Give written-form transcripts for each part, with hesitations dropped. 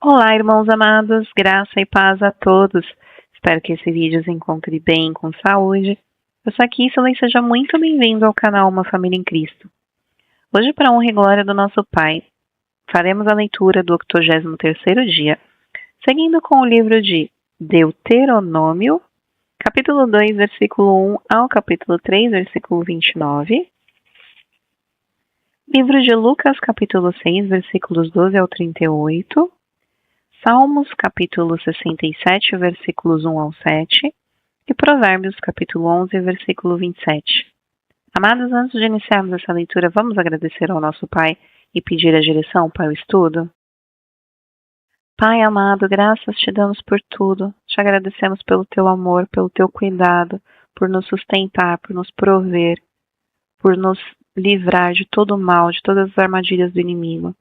Olá, irmãos amados, graça e paz a todos. Espero que esse vídeo os encontre bem, com saúde. Eu sou a Kissela e seja muito bem-vindo ao canal Uma Família em Cristo. Hoje, para a honra e glória do nosso Pai, faremos a leitura do 83º dia, seguindo com o livro de Deuteronômio, capítulo 2, versículo 1 ao capítulo 3, versículo 29. Livro de Lucas, capítulo 6, versículos 12 ao 38. Salmos, capítulo 67, versículos 1 ao 7, e Provérbios, capítulo 11, versículo 27. Amados, antes de iniciarmos essa leitura, vamos agradecer ao nosso Pai e pedir a direção para o estudo? Pai amado, graças te damos por tudo. Te agradecemos pelo teu amor, pelo teu cuidado, por nos sustentar, por nos prover, por nos livrar de todo o mal, de todas as armadilhas do inimigo.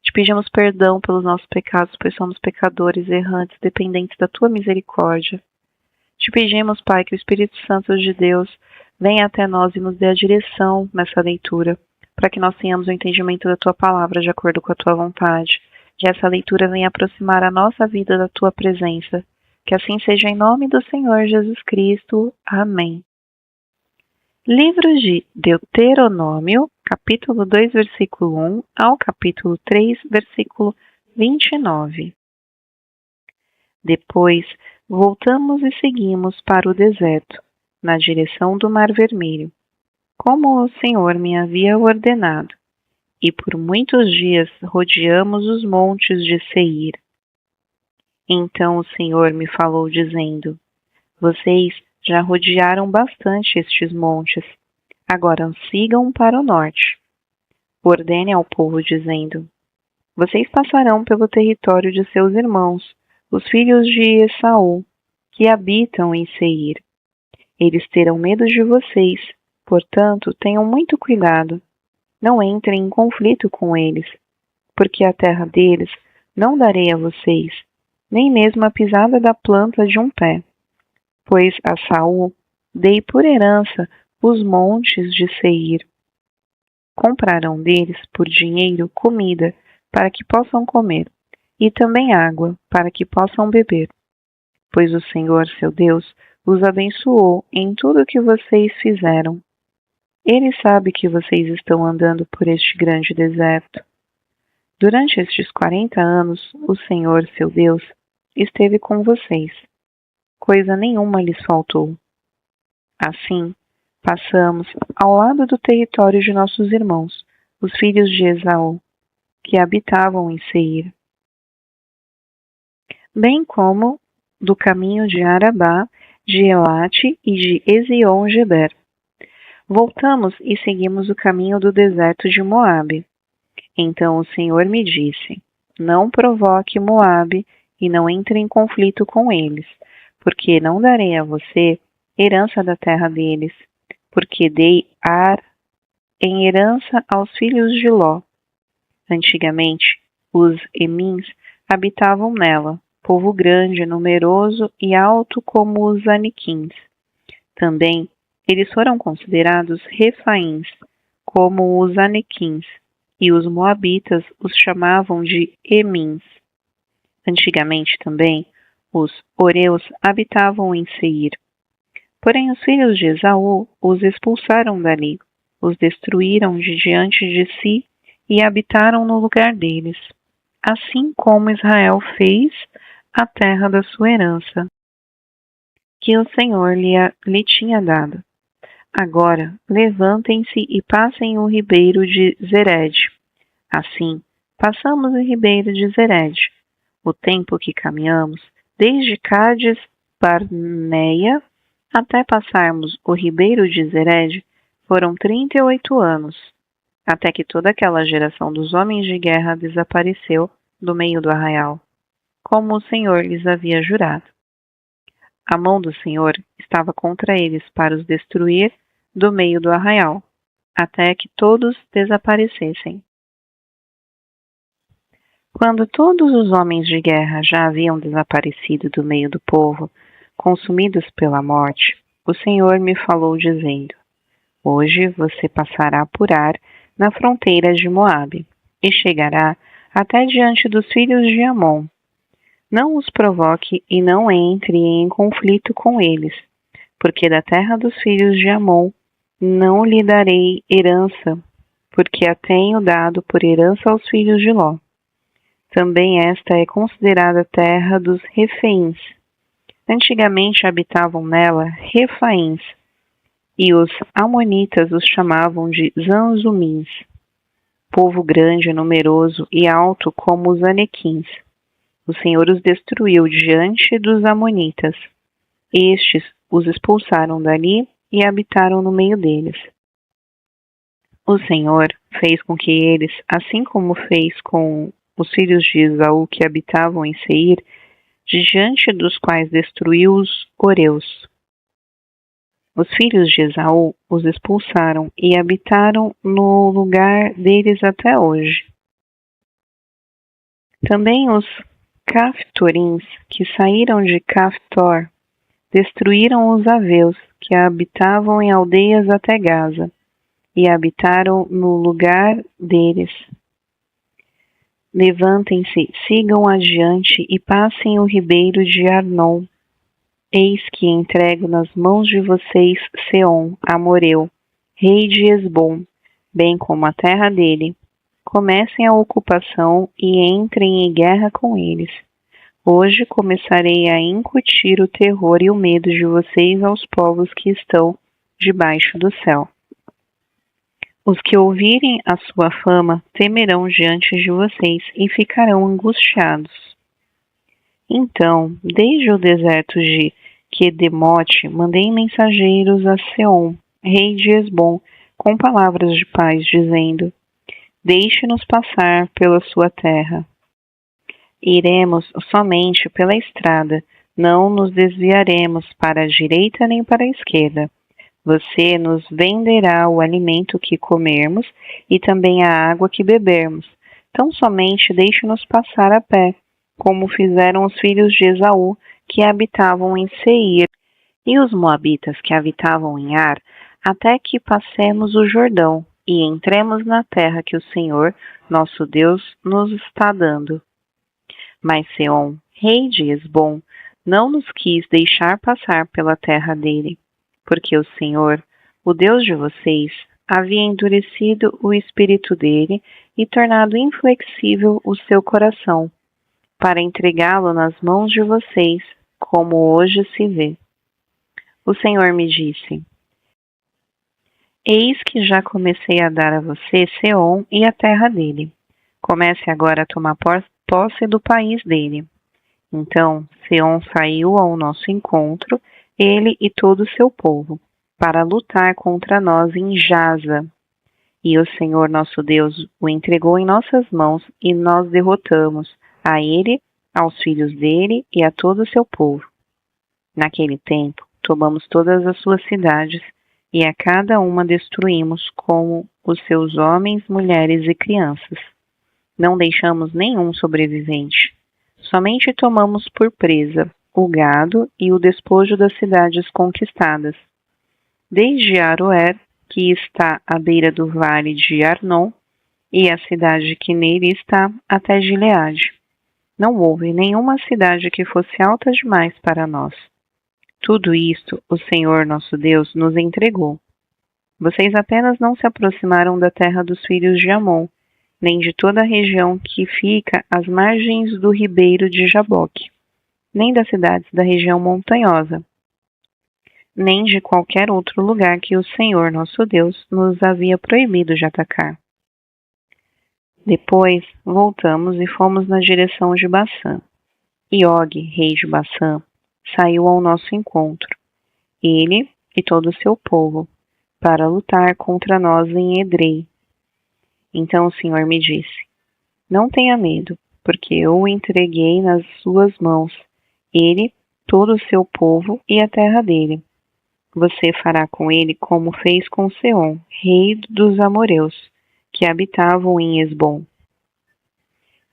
Te pedimos perdão pelos nossos pecados, pois somos pecadores, errantes, dependentes da tua misericórdia. Te pedimos, Pai, que o Espírito Santo de Deus venha até nós e nos dê a direção nessa leitura, para que nós tenhamos o entendimento da tua palavra de acordo com a tua vontade. Que essa leitura venha aproximar a nossa vida da tua presença. Que assim seja em nome do Senhor Jesus Cristo. Amém. Livro de Deuteronômio, capítulo 2, versículo 1 ao capítulo 3, versículo 29. Depois, voltamos e seguimos para o deserto, na direção do Mar Vermelho, como o Senhor me havia ordenado, e por muitos dias rodeamos os montes de Seir. Então o Senhor me falou dizendo: Vocês já rodearam bastante estes montes. Agora sigam para o norte. Ordene ao povo dizendo: Vocês passarão pelo território de seus irmãos, os filhos de Esaú, que habitam em Seir. Eles terão medo de vocês, portanto, tenham muito cuidado. Não entrem em conflito com eles, porque a terra deles não darei a vocês, nem mesmo a pisada da planta de um pé. Pois a Saul dei por herança os montes de Seir. Comprarão deles por dinheiro comida para que possam comer, e também água para que possam beber. Pois o Senhor, seu Deus, os abençoou em tudo o que vocês fizeram. Ele sabe que vocês estão andando por este grande deserto. Durante estes 40 anos, o Senhor, seu Deus, esteve com vocês. Coisa nenhuma lhes faltou. Assim, passamos ao lado do território de nossos irmãos, os filhos de Esaú, que habitavam em Seir, bem como do caminho de Arabá, de Elate e de Ezion-Geber. Voltamos e seguimos o caminho do deserto de Moabe. Então o Senhor me disse: Não provoque Moabe e não entre em conflito com eles, porque não darei a você herança da terra deles, porque dei Ar em herança aos filhos de Ló. Antigamente, os Emins habitavam nela, povo grande, numeroso e alto como os Aniquins. Também eles foram considerados Refaíns, como os Anequins, e os Moabitas os chamavam de Emins. Antigamente também, os Oreus habitavam em Seir. Porém, os filhos de Esaú os expulsaram dali, os destruíram de diante de si e habitaram no lugar deles, assim como Israel fez a terra da sua herança, que o Senhor lhe tinha dado. Agora, levantem-se e passem o ribeiro de Zered. Assim, passamos o ribeiro de Zered. O tempo que caminhamos, desde Cádiz Barneia até passarmos o ribeiro de Zered, foram 38 anos, até que toda aquela geração dos homens de guerra desapareceu do meio do arraial, como o Senhor lhes havia jurado. A mão do Senhor estava contra eles para os destruir do meio do arraial, até que todos desaparecessem. Quando todos os homens de guerra já haviam desaparecido do meio do povo, consumidos pela morte, o Senhor me falou dizendo: Hoje você passará por Ar, na fronteira de Moabe, e chegará até diante dos filhos de Amon, Não os provoque e não entre em conflito com eles, porque da terra dos filhos de Amon não lhe darei herança, porque a tenho dado por herança aos filhos de Ló. Também esta é considerada terra dos Refaíns. Antigamente habitavam nela Refaíns, e os amonitas os chamavam de Zanzumins, povo grande, numeroso e alto como os anequins. O Senhor os destruiu diante dos amonitas. Estes os expulsaram dali e habitaram no meio deles. O Senhor fez com que eles, assim como fez com os filhos de Esaú que habitavam em Seir, diante dos quais destruiu os Oreus. Os filhos de Esaú os expulsaram e habitaram no lugar deles até hoje. Também os Caftorins, que saíram de Caftor, destruíram os aveus, que habitavam em aldeias até Gaza, e habitaram no lugar deles. Levantem-se, sigam adiante e passem o ribeiro de Arnon. Eis que entrego nas mãos de vocês Seom, amoreu, rei de Hesbom, bem como a terra dele. Comecem a ocupação e entrem em guerra com eles. Hoje começarei a incutir o terror e o medo de vocês aos povos que estão debaixo do céu. Os que ouvirem a sua fama temerão diante de vocês e ficarão angustiados. Então, desde o deserto de Quedemote, mandei mensageiros a Seom, rei de Hesbom, com palavras de paz, dizendo: Deixe-nos passar pela sua terra. Iremos somente pela estrada, não nos desviaremos para a direita nem para a esquerda. Você nos venderá o alimento que comermos e também a água que bebermos. Tão somente deixe-nos passar a pé, como fizeram os filhos de Esaú, que habitavam em Seir, e os moabitas que habitavam em Ar, até que passemos o Jordão e entremos na terra que o Senhor, nosso Deus, nos está dando. Mas Seom, rei de Hesbom, não nos quis deixar passar pela terra dele, porque o Senhor, o Deus de vocês, havia endurecido o espírito dele e tornado inflexível o seu coração, para entregá-lo nas mãos de vocês, como hoje se vê. O Senhor me disse: Eis que já comecei a dar a você Seom e a terra dele. Comece agora a tomar posse do país dele. Então Seom saiu ao nosso encontro, ele e todo o seu povo, para lutar contra nós em Jaza. E o Senhor nosso Deus o entregou em nossas mãos e nós derrotamos a ele, aos filhos dele e a todo o seu povo. Naquele tempo, tomamos todas as suas cidades e a cada uma destruímos como os seus homens, mulheres e crianças. Não deixamos nenhum sobrevivente. Somente tomamos por presa o gado e o despojo das cidades conquistadas, desde Aroer, que está à beira do vale de Arnon, e a cidade que nele está, até Gileade. Não houve nenhuma cidade que fosse alta demais para nós. Tudo isto o Senhor nosso Deus nos entregou. Vocês apenas não se aproximaram da terra dos filhos de Amon, nem de toda a região que fica às margens do ribeiro de Jaboque, nem das cidades da região montanhosa, nem de qualquer outro lugar que o Senhor nosso Deus nos havia proibido de atacar. Depois voltamos e fomos na direção de Bassã. E Og, rei de Bassã, saiu ao nosso encontro, ele e todo o seu povo, para lutar contra nós em Edrei. Então o Senhor me disse: Não tenha medo, porque eu o entreguei nas suas mãos, ele, todo o seu povo e a terra dele. Você fará com ele como fez com Seom, rei dos amorreus, que habitavam em Hesbom.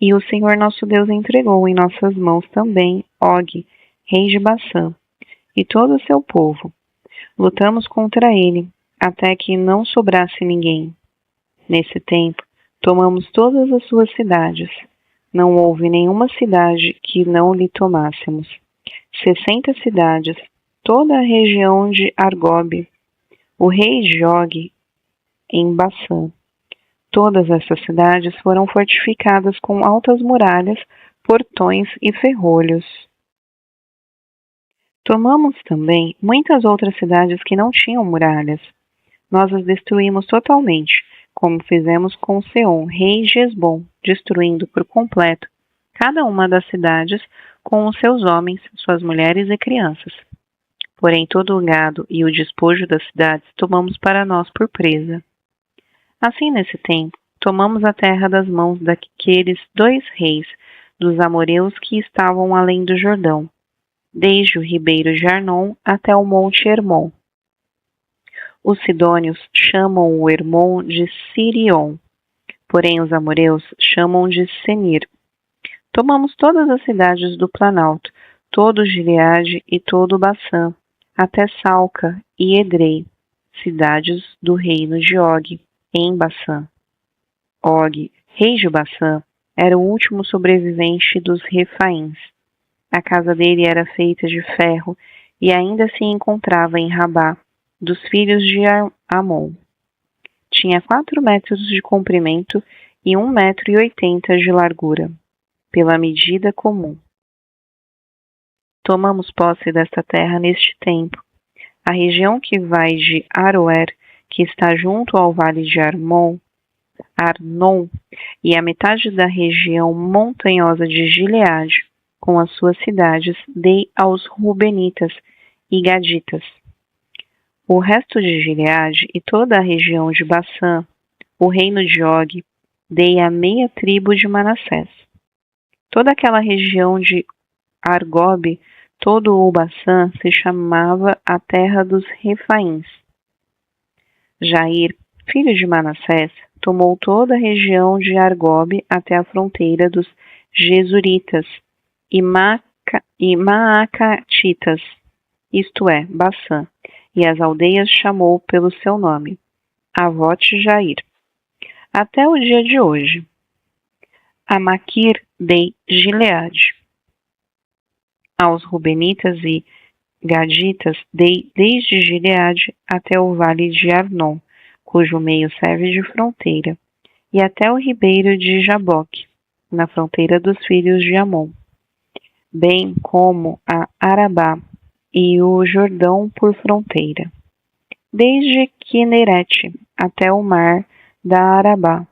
E o Senhor nosso Deus entregou em nossas mãos também Og, rei de Bassã, e todo o seu povo. Lutamos contra ele, até que não sobrasse ninguém. Nesse tempo, tomamos todas as suas cidades. Não houve nenhuma cidade que não lhe tomássemos. 60 cidades, toda a região de Argob, o rei de Og em Bassã. Todas essas cidades foram fortificadas com altas muralhas, portões e ferrolhos. Tomamos também muitas outras cidades que não tinham muralhas. Nós as destruímos totalmente, como fizemos com Seom, rei de Hesbom, destruindo por completo cada uma das cidades com os seus homens, suas mulheres e crianças. Porém, todo o gado e o despojo das cidades tomamos para nós por presa. Assim, nesse tempo, tomamos a terra das mãos daqueles 2 reis, dos amoreus que estavam além do Jordão, desde o ribeiro de Arnon até o monte Hermon. Os sidônios chamam o Hermon de Sirion, porém os amoreus chamam de Senir. Tomamos todas as cidades do Planalto, todo Gileade e todo o Bassã, até Salca e Edrei, cidades do reino de Og, em Bassã. Og, rei de Bassã, era o último sobrevivente dos Refaíns. A casa dele era feita de ferro e ainda se encontrava em Rabá, dos filhos de Amon. Tinha 4 metros de comprimento e 1,80 m de largura, pela medida comum. Tomamos posse desta terra neste tempo. A região que vai de Aroer, que está junto ao vale de Arnon, e a metade da região montanhosa de Gileade, com as suas cidades, dei aos Rubenitas e Gaditas. O resto de Gileade e toda a região de Bassã, o reino de Og, dei a meia tribo de Manassés. Toda aquela região de Argob, todo o Bassã, se chamava a terra dos Refaíns. Jair, filho de Manassés, tomou toda a região de Argob até a fronteira dos Jesuritas e Maacatitas, isto é, Bassã, e as aldeias chamou pelo seu nome, Avote Jair, até o dia de hoje. A Maquir dei Gileade. Aos Rubenitas e Gaditas dei desde Gileade até o vale de Arnon, cujo meio serve de fronteira, e até o ribeiro de Jaboque, na fronteira dos filhos de Amon, bem como a Arabá e o Jordão por fronteira, desde Quinerete até o mar da Arabá,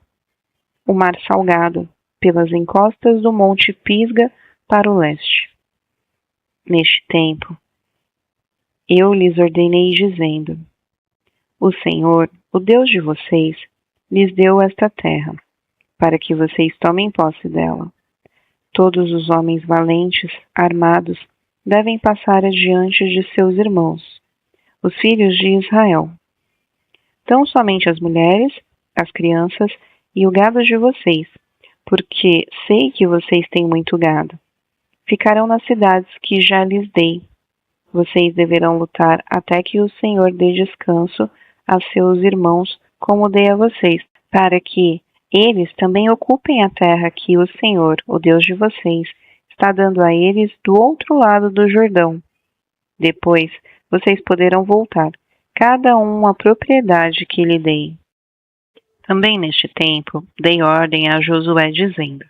o mar salgado, pelas encostas do monte Pisga para o leste. Neste tempo, eu lhes ordenei dizendo: o Senhor, o Deus de vocês, lhes deu esta terra, para que vocês tomem posse dela. Todos os homens valentes, armados, devem passar adiante de seus irmãos, os filhos de Israel. Tão somente as mulheres, as crianças e o gado de vocês, porque sei que vocês têm muito gado. Ficarão nas cidades que já lhes dei. Vocês deverão lutar até que o Senhor dê descanso a seus irmãos, como dei a vocês, para que eles também ocupem a terra que o Senhor, o Deus de vocês, está dando a eles do outro lado do Jordão. Depois, vocês poderão voltar, cada um à propriedade que lhe dei. Também neste tempo, dei ordem a Josué, dizendo: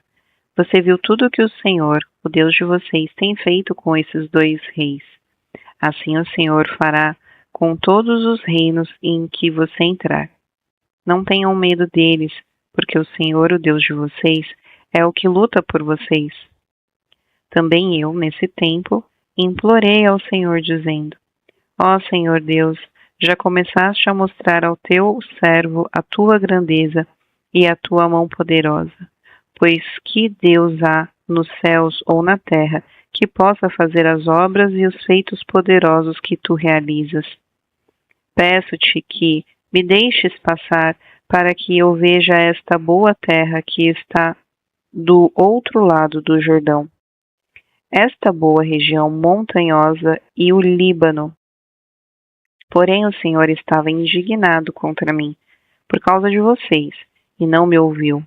você viu tudo o que o Senhor, o Deus de vocês, tem feito com esses 2 reis. Assim o Senhor fará com todos os reinos em que você entrar. Não tenham medo deles, porque o Senhor, o Deus de vocês, é o que luta por vocês. Também eu, nesse tempo, implorei ao Senhor, dizendo: ó Senhor Deus, já começaste a mostrar ao teu servo a tua grandeza e a tua mão poderosa. Pois que Deus há nos céus ou na terra que possa fazer as obras e os feitos poderosos que tu realizas? Peço-te que me deixes passar para que eu veja esta boa terra que está do outro lado do Jordão, esta boa região montanhosa e o Líbano. Porém o Senhor estava indignado contra mim por causa de vocês e não me ouviu.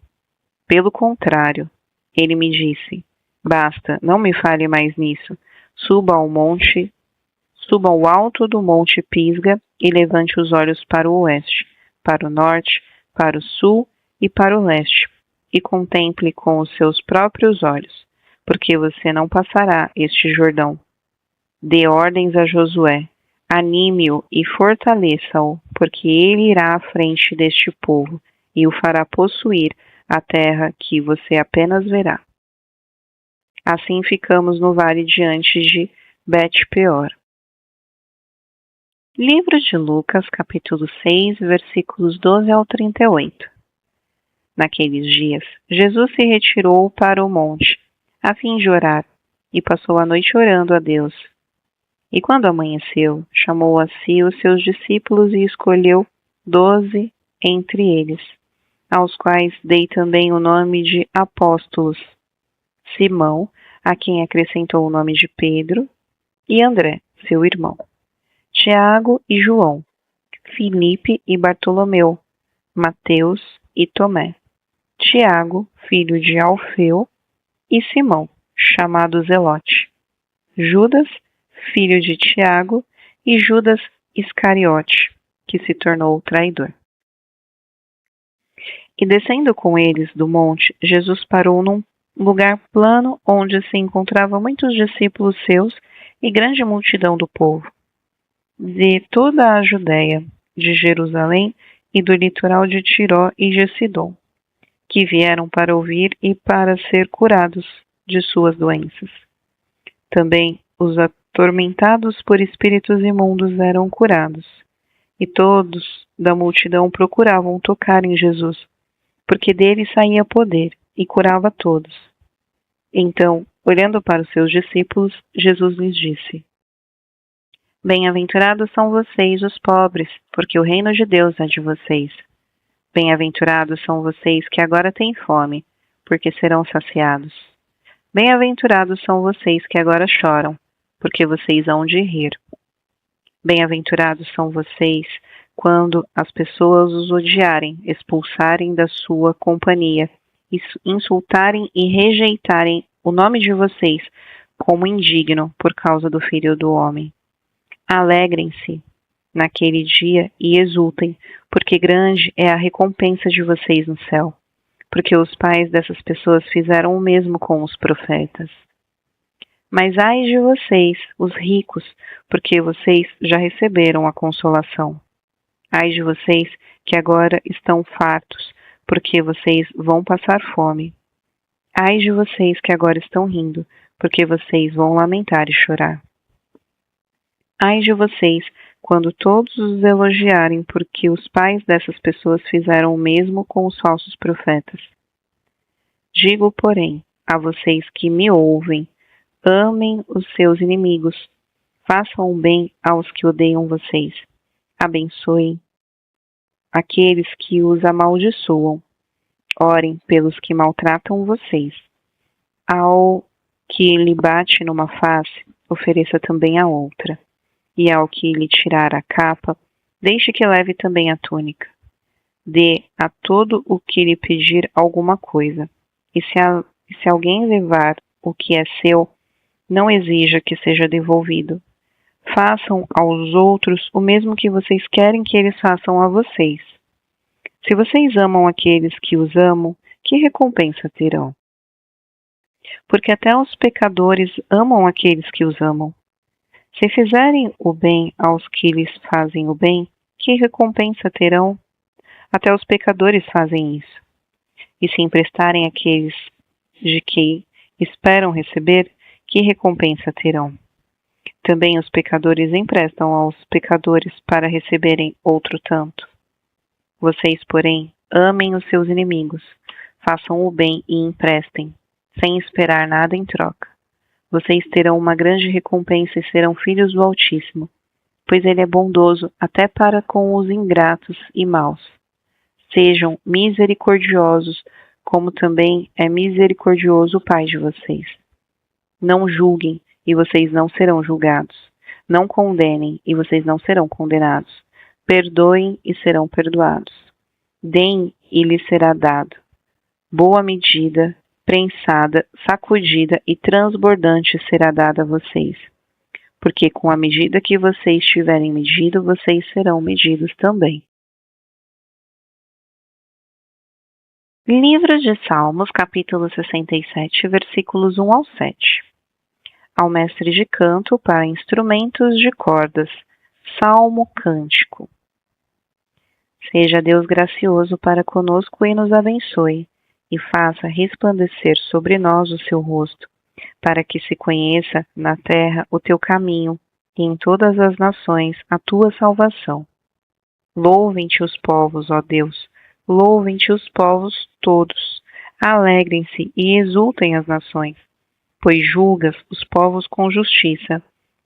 Pelo contrário, Ele me disse: basta, não me fale mais nisso. Suba ao alto do monte Pisga e levante os olhos para o oeste, para o norte, para o sul e para o leste, e contemple com os seus próprios olhos, porque você não passará este Jordão. Dê ordens a Josué, anime-o e fortaleça-o, porque ele irá à frente deste povo e o fará possuir a terra que você apenas verá. Assim ficamos no vale diante de Bet-peor. Livro de Lucas, capítulo 6, versículos 12 ao 38. Naqueles dias, Jesus se retirou para o monte, a fim de orar, e passou a noite orando a Deus. E quando amanheceu, chamou a si os seus discípulos e escolheu 12 entre eles, aos quais dei também o nome de apóstolos: Simão, a quem acrescentou o nome de Pedro, e André, seu irmão, Tiago e João, Filipe e Bartolomeu, Mateus e Tomé, Tiago, filho de Alfeu, e Simão, chamado Zelote, Judas, filho de Tiago, e Judas Iscariote, que se tornou o traidor. E descendo com eles do monte, Jesus parou num lugar plano onde se encontravam muitos discípulos seus e grande multidão do povo, de toda a Judéia, de Jerusalém e do litoral de Tiró e de Sidom, que vieram para ouvir e para ser curados de suas doenças. Também os atormentados por espíritos imundos eram curados, e todos da multidão procuravam tocar em Jesus, porque dele saía poder e curava todos. Então, olhando para os seus discípulos, Jesus lhes disse: Bem-aventurados são vocês, os pobres, porque o reino de Deus é de vocês. Bem-aventurados são vocês que agora têm fome, porque serão saciados. Bem-aventurados são vocês que agora choram, porque vocês hão de rir. Bem-aventurados são vocês quando as pessoas os odiarem, expulsarem da sua companhia, insultarem e rejeitarem o nome de vocês como indigno por causa do Filho do Homem. Alegrem-se naquele dia e exultem, porque grande é a recompensa de vocês no céu, porque os pais dessas pessoas fizeram o mesmo com os profetas. Mas ai de vocês, os ricos, porque vocês já receberam a consolação. Ai de vocês que agora estão fartos, porque vocês vão passar fome. Ai de vocês que agora estão rindo, porque vocês vão lamentar e chorar. Ai de vocês quando todos os elogiarem, porque os pais dessas pessoas fizeram o mesmo com os falsos profetas. Digo, porém, a vocês que me ouvem, amem os seus inimigos, façam o bem aos que odeiam vocês, abençoem aqueles que os amaldiçoam, orem pelos que maltratam vocês. Ao que lhe bate numa face, ofereça também a outra. E ao que lhe tirar a capa, deixe que leve também a túnica. Dê a todo o que lhe pedir alguma coisa. E se alguém levar o que é seu, não exija que seja devolvido. Façam aos outros o mesmo que vocês querem que eles façam a vocês. Se vocês amam aqueles que os amam, que recompensa terão? Porque até os pecadores amam aqueles que os amam. Se fizerem o bem aos que lhes fazem o bem, que recompensa terão? Até os pecadores fazem isso. E se emprestarem àqueles de que esperam receber, que recompensa terão? Também os pecadores emprestam aos pecadores para receberem outro tanto. Vocês, porém, amem os seus inimigos, façam o bem e emprestem, sem esperar nada em troca. Vocês terão uma grande recompensa e serão filhos do Altíssimo, pois ele é bondoso até para com os ingratos e maus. Sejam misericordiosos, como também é misericordioso o Pai de vocês. Não julguem, e vocês não serão julgados. Não condenem, e vocês não serão condenados. Perdoem, e serão perdoados. Deem, e lhes será dado. Boa medida, prensada, sacudida e transbordante será dada a vocês. Porque com a medida que vocês tiverem medido, vocês serão medidos também. Livro de Salmos, capítulo 67, versículos 1 ao 7. Ao mestre de canto para instrumentos de cordas, salmo cântico. Seja Deus gracioso para conosco e nos abençoe, e faça resplandecer sobre nós o seu rosto, para que se conheça na terra o teu caminho, e em todas as nações a tua salvação. Louvem-te os povos, ó Deus, louvem-te os povos todos, alegrem-se e exultem as nações, pois julgas os povos com justiça,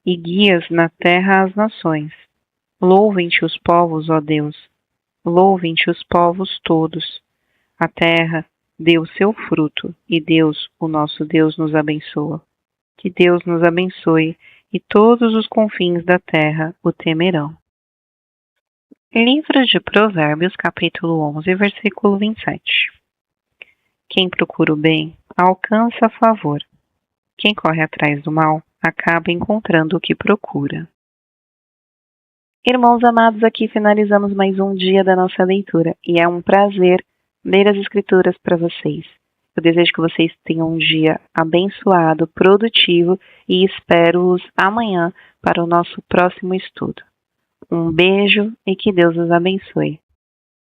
e guias na terra as nações. Louvem-te os povos, ó Deus, louvem-te os povos todos. A terra deu seu fruto, e Deus, o nosso Deus, nos abençoa. Que Deus nos abençoe, e todos os confins da terra o temerão. Livro de Provérbios, capítulo 11, versículo 27. Quem procura o bem, alcança favor. Quem corre atrás do mal, acaba encontrando o que procura. Irmãos amados, aqui finalizamos mais um dia da nossa leitura, e é um prazer ler as Escrituras para vocês. Eu desejo que vocês tenham um dia abençoado, produtivo, e espero-os amanhã para o nosso próximo estudo. Um beijo e que Deus os abençoe.